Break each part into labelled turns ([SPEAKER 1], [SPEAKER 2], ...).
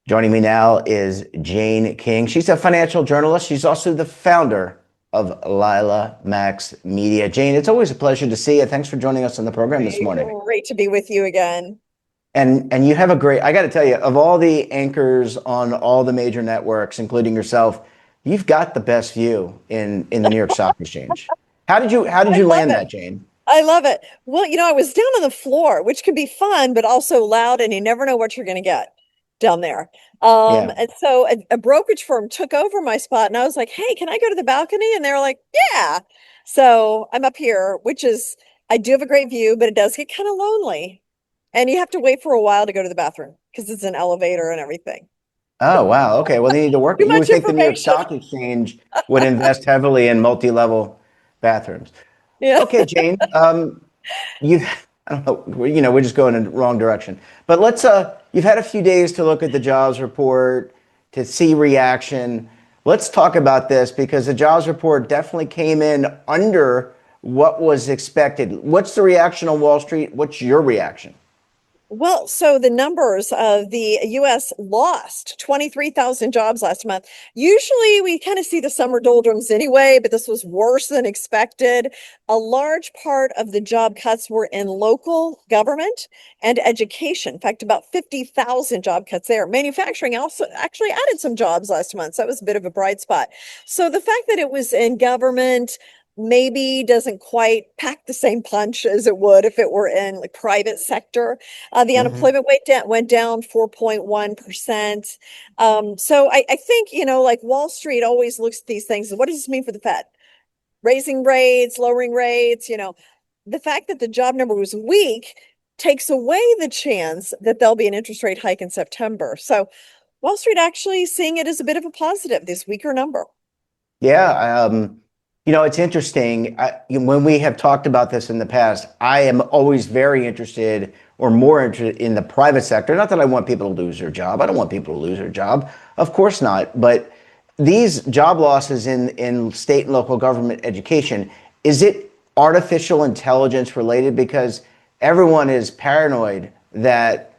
[SPEAKER 1] Joining me now is Jane King. She's a financial journalist. She's also the founder of LilaMax Media. Jane, it's always a pleasure to see you. Thanks for joining us on the program this morning.
[SPEAKER 2] Great to be with you again.
[SPEAKER 1] And you have a great, I got to tell you, of all the anchors on all the major networks, including yourself, you've got the best view in the New York Stock Exchange. How did
[SPEAKER 2] I
[SPEAKER 1] you
[SPEAKER 2] love
[SPEAKER 1] land
[SPEAKER 2] it.
[SPEAKER 1] that, Jane?
[SPEAKER 2] I love it. Well, I was down on the floor, which can be fun, but also loud, and you never know what you're going to get down there.
[SPEAKER 1] Yeah.
[SPEAKER 2] And so a brokerage firm took over my spot, and I was like, "Hey, can I go to the balcony?" And they were like, "Yeah." So I'm up here, which is I do have a great view, but it does get kind of lonely, and you have to wait for a while to go to the bathroom because it's an elevator and everything.
[SPEAKER 1] Oh, wow. Okay. Well, they need to work.
[SPEAKER 2] Too
[SPEAKER 1] You would
[SPEAKER 2] much
[SPEAKER 1] think the New York
[SPEAKER 2] information.
[SPEAKER 1] Stock Exchange would invest heavily in multi-level bathrooms.
[SPEAKER 2] Yeah.
[SPEAKER 1] Okay, Jane. You, I don't know. We're just going in the wrong direction. But you've had a few days to look at the jobs report, to see reaction. Let's talk about this because the jobs report definitely came in under what was expected. What's the reaction on Wall Street? What's your reaction?
[SPEAKER 2] Well, so the numbers of the US lost 23,000 jobs last month. Usually we kind of see the summer doldrums anyway, but this was worse than expected. A large part of the job cuts were in local government and education. In fact, about 50,000 job cuts there. Manufacturing also actually added some jobs last month, so that was a bit of a bright spot. So the fact that it was in government maybe doesn't quite pack the same punch as it would if it were in like private sector. The
[SPEAKER 1] Hmm.
[SPEAKER 2] unemployment went down 4.1%. So I think, like Wall Street always looks at these things. What does this mean for the Fed? Raising rates, lowering rates, the fact that the job number was weak takes away the chance that there'll be an interest rate hike in September. So Wall Street actually seeing it as a bit of a positive, this weaker number.
[SPEAKER 1] Yeah, it's interesting. When we have talked about this in the past, I am always very interested or more interested in the private sector. Not that I want people to lose their job. I don't want people to lose their job. Of course not. But these job losses in state and local government education, is it artificial intelligence related? Because everyone is paranoid that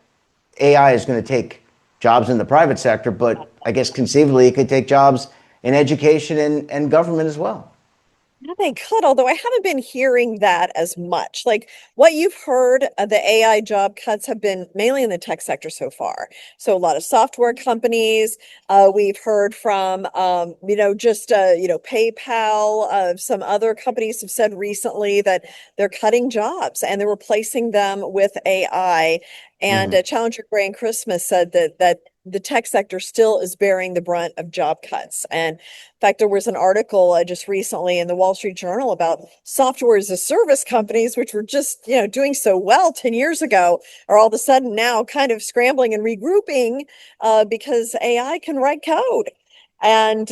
[SPEAKER 1] AI is going to take jobs in the private sector, but I guess conceivably it could take jobs in education and government as well.
[SPEAKER 2] Yeah, they could, although I haven't been hearing that as much. Like what you've heard, the AI job cuts have been mainly in the tech sector so far. So a lot of software companies. We've heard from, PayPal. Some other companies have said recently that they're cutting jobs and they're replacing them with AI. And
[SPEAKER 1] Hmm.
[SPEAKER 2] Challenger Gray and Christmas said that the tech sector still is bearing the brunt of job cuts. And in fact, there was an article just recently in the Wall Street Journal about software as a service companies, which were just, doing so well 10 years ago, are all of a sudden now kind of scrambling and regrouping because AI can write code and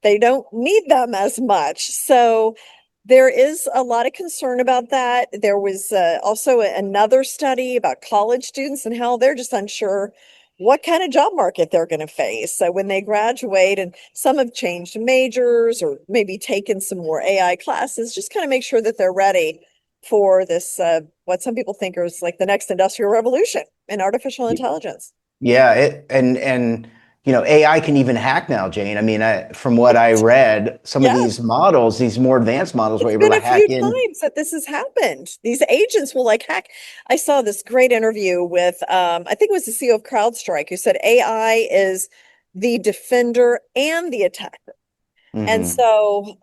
[SPEAKER 2] they don't need them as much. So there is a lot of concern about that. There was also another study about college students and how they're just unsure what kind of job market they're going to face. So when they graduate, and some have changed majors or maybe taken some more AI classes, just kind of make sure that they're ready for this, what some people think is like the next industrial revolution in artificial intelligence.
[SPEAKER 1] Yeah, AI can even hack now, Jane. I mean, from what I read, some of these
[SPEAKER 2] Yes.
[SPEAKER 1] models, these more advanced models, were
[SPEAKER 2] It's
[SPEAKER 1] able
[SPEAKER 2] been
[SPEAKER 1] to
[SPEAKER 2] a few
[SPEAKER 1] hack in.
[SPEAKER 2] times that this has happened. These agents will like hack. I saw this great interview with, I think it was the CEO of CrowdStrike, who said AI is the defender and the attacker. And
[SPEAKER 1] Hmm.
[SPEAKER 2] so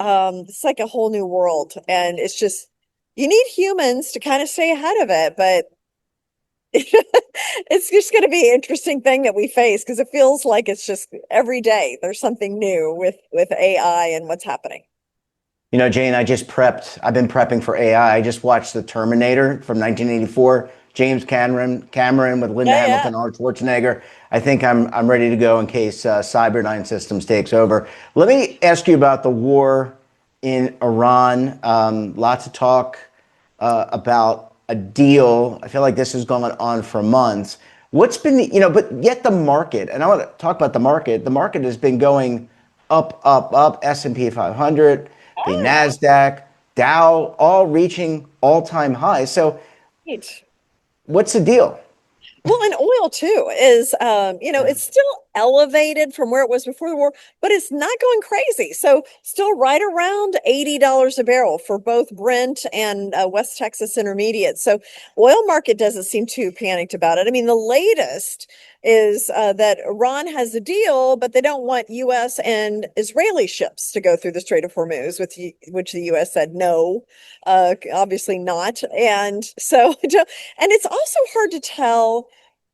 [SPEAKER 2] it's like a whole new world. And it's just, you need humans to kind of stay ahead of it. But it's just going to be an interesting thing that we face because it feels like it's just every day there's something new with AI and what's happening.
[SPEAKER 1] Jane, I've been prepping for AI. I just watched The Terminator from 1984. James Cameron with Linda
[SPEAKER 2] Yeah, yeah.
[SPEAKER 1] Hamilton, Arnold Schwarzenegger. I think I'm ready to go in case Cyber9 Systems takes over. Let me ask you about the war in Iran. Lots of talk about a deal. I feel like this has gone on for months. What's been but yet the market, and I want to talk about the market. The market has been going up, up, up. S&P 500, the
[SPEAKER 2] Oh,
[SPEAKER 1] Nasdaq, Dow, all reaching all-time highs. So
[SPEAKER 2] right.
[SPEAKER 1] what's the deal?
[SPEAKER 2] Well, and oil too is,
[SPEAKER 1] Yeah.
[SPEAKER 2] it's still elevated from where it was before the war, but it's not going crazy. So still right around $80 a barrel for both Brent and West Texas Intermediate. So oil market doesn't seem too panicked about it. I mean, the latest is that Iran has a deal, but they don't want U.S. and Israeli ships to go through the Strait of Hormuz, which the U.S. said no, obviously not. And so, and it's also hard to tell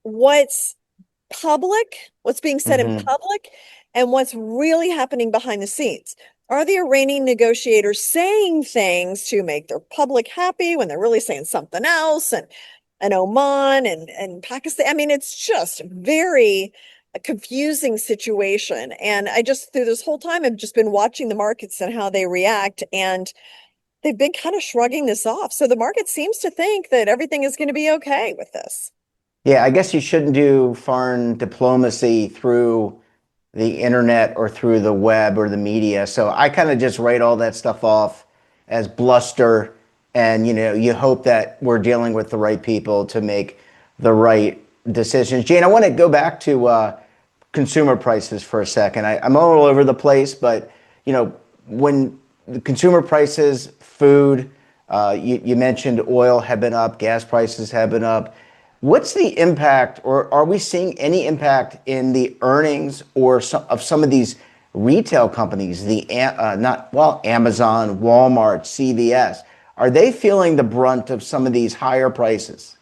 [SPEAKER 2] what's what's being said in
[SPEAKER 1] Hmm.
[SPEAKER 2] public, and what's really happening behind the scenes. Are the Iranian negotiators saying things to make their public happy when they're really saying something else? And Oman and Pakistan. I mean, it's just very a confusing situation. And I just through this whole time I've just been watching the markets and how they react. And they've been kind of shrugging this off. So the market seems to think that everything is going to be okay with this.
[SPEAKER 1] Yeah, I guess you shouldn't do foreign diplomacy through the internet or through the web or the media. So I kind of just write all that stuff off as bluster. And, you hope that we're dealing with the right people to make the right decisions. Jane, I want to go back to consumer prices for a second. I'm all over the place, but, when the consumer prices, food, you mentioned oil have been up, gas prices have been up. What's the impact, or are we seeing any impact in the earnings or of some of these retail companies, not, well, Amazon, Walmart, CVS? Are they feeling the brunt of some of these higher prices?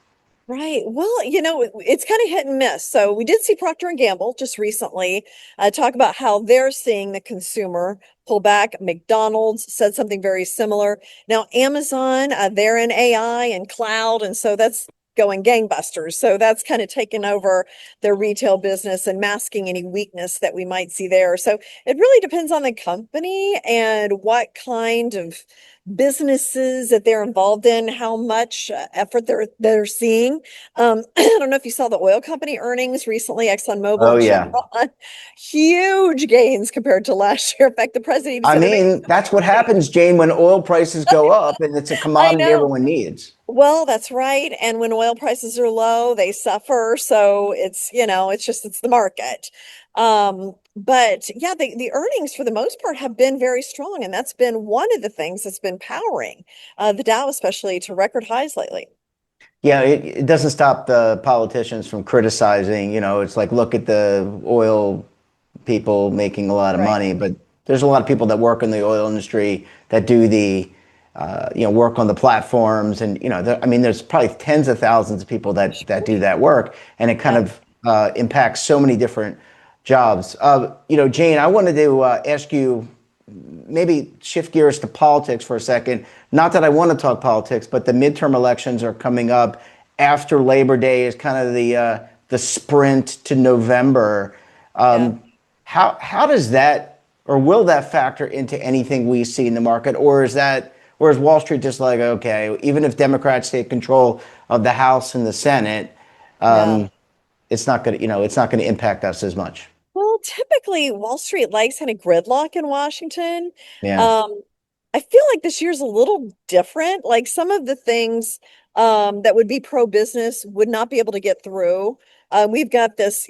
[SPEAKER 2] Right. Well, it's kind of hit and miss. So we did see Procter and Gamble just recently talk about how they're seeing the consumer pull back. McDonald's said something very similar. Now, Amazon, they're in AI and cloud, and so that's going gangbusters. So that's kind of taken over their retail business and masking any weakness that we might see there. So it really depends on the company and what kind of businesses that they're involved in, how much effort they're seeing. I don't know if you saw the oil company earnings recently, ExxonMobil
[SPEAKER 1] Oh,
[SPEAKER 2] and
[SPEAKER 1] yeah.
[SPEAKER 2] Chevron, huge gains compared to last year. In fact, the president even
[SPEAKER 1] I
[SPEAKER 2] said they're making
[SPEAKER 1] mean,
[SPEAKER 2] some
[SPEAKER 1] that's what
[SPEAKER 2] money.
[SPEAKER 1] happens, Jane, when oil prices go up and it's a
[SPEAKER 2] I
[SPEAKER 1] commodity
[SPEAKER 2] know.
[SPEAKER 1] everyone needs.
[SPEAKER 2] Well, that's right. And when oil prices are low, they suffer. So it's the market. But yeah, the earnings for the most part have been very strong. And that's been one of the things that's been powering the Dow, especially to record highs lately.
[SPEAKER 1] Yeah, it doesn't stop the politicians from criticizing. It's like, look at the oil people making a lot of
[SPEAKER 2] Right.
[SPEAKER 1] money, but there's a lot of people that work in the oil industry that do the, work on the platforms, and I mean, there's probably tens of thousands of people that do that work, and it kind
[SPEAKER 2] Yeah.
[SPEAKER 1] of impacts so many different jobs. Jane, I wanted to ask you, maybe shift gears to politics for a second. Not that I want to talk politics, but the midterm elections are coming up. After Labor Day is kind of the sprint to November.
[SPEAKER 2] Yeah.
[SPEAKER 1] How does that, or will that factor into anything we see in the market, or is Wall Street just like, okay, even if Democrats take control of the House and the Senate,
[SPEAKER 2] Yeah.
[SPEAKER 1] it's not going to impact us as much.
[SPEAKER 2] Well, typically Wall Street likes kind of gridlock in Washington.
[SPEAKER 1] Yeah.
[SPEAKER 2] Um, I feel like this year's a little different. Like some of the things that would be pro-business would not be able to get through. We've got this,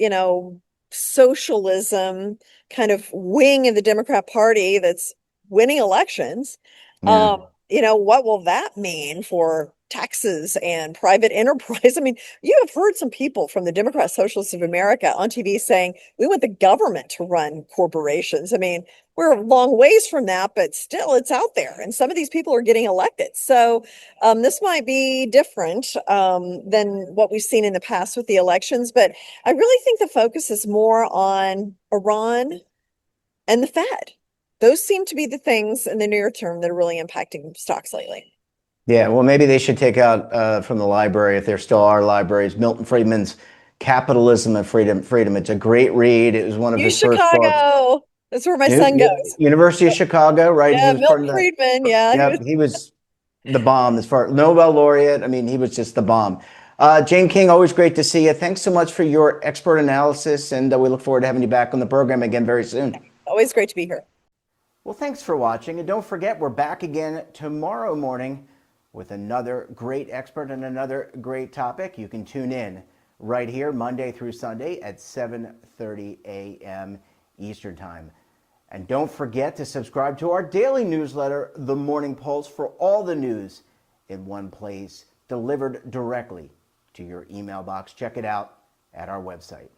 [SPEAKER 2] socialism kind of wing of the Democrat Party that's winning elections.
[SPEAKER 1] Yeah.
[SPEAKER 2] What will that mean for taxes and private enterprise? I mean, you have heard some people from the Democrat Socialists of America on TV saying we want the government to run corporations. I mean, we're a long ways from that, but still it's out there. And some of these people are getting elected. So this might be different than what we've seen in the past with the elections. But I really think the focus is more on Iran and the Fed. Those seem to be the things in the near term that are really impacting stocks lately.
[SPEAKER 1] Yeah, well, maybe they should take out from the library, if there still are libraries, Milton Friedman's Capitalism and Freedom. It's a great read. It was one of
[SPEAKER 2] You
[SPEAKER 1] his first books.
[SPEAKER 2] Chicago. That's where my son goes.
[SPEAKER 1] University of Chicago, right? He
[SPEAKER 2] Yeah,
[SPEAKER 1] was part of
[SPEAKER 2] Milton
[SPEAKER 1] the,
[SPEAKER 2] Friedman. Yeah, he was.
[SPEAKER 1] yep, he was the bomb as far Nobel laureate. I mean, he was just the bomb. Jane King, always great to see you. Thanks so much for your expert analysis, and we look forward to having you back on the program again very soon.
[SPEAKER 2] Always great to be here.
[SPEAKER 1] Well, thanks for watching, and don't forget, we're back again tomorrow morning with another great expert and another great topic. You can tune in right here Monday through Sunday at 7:30 a.m. Eastern Time. And don't forget to subscribe to our daily newsletter, The Morning Pulse, for all the news in one place, delivered directly to your email box. Check it out at our website.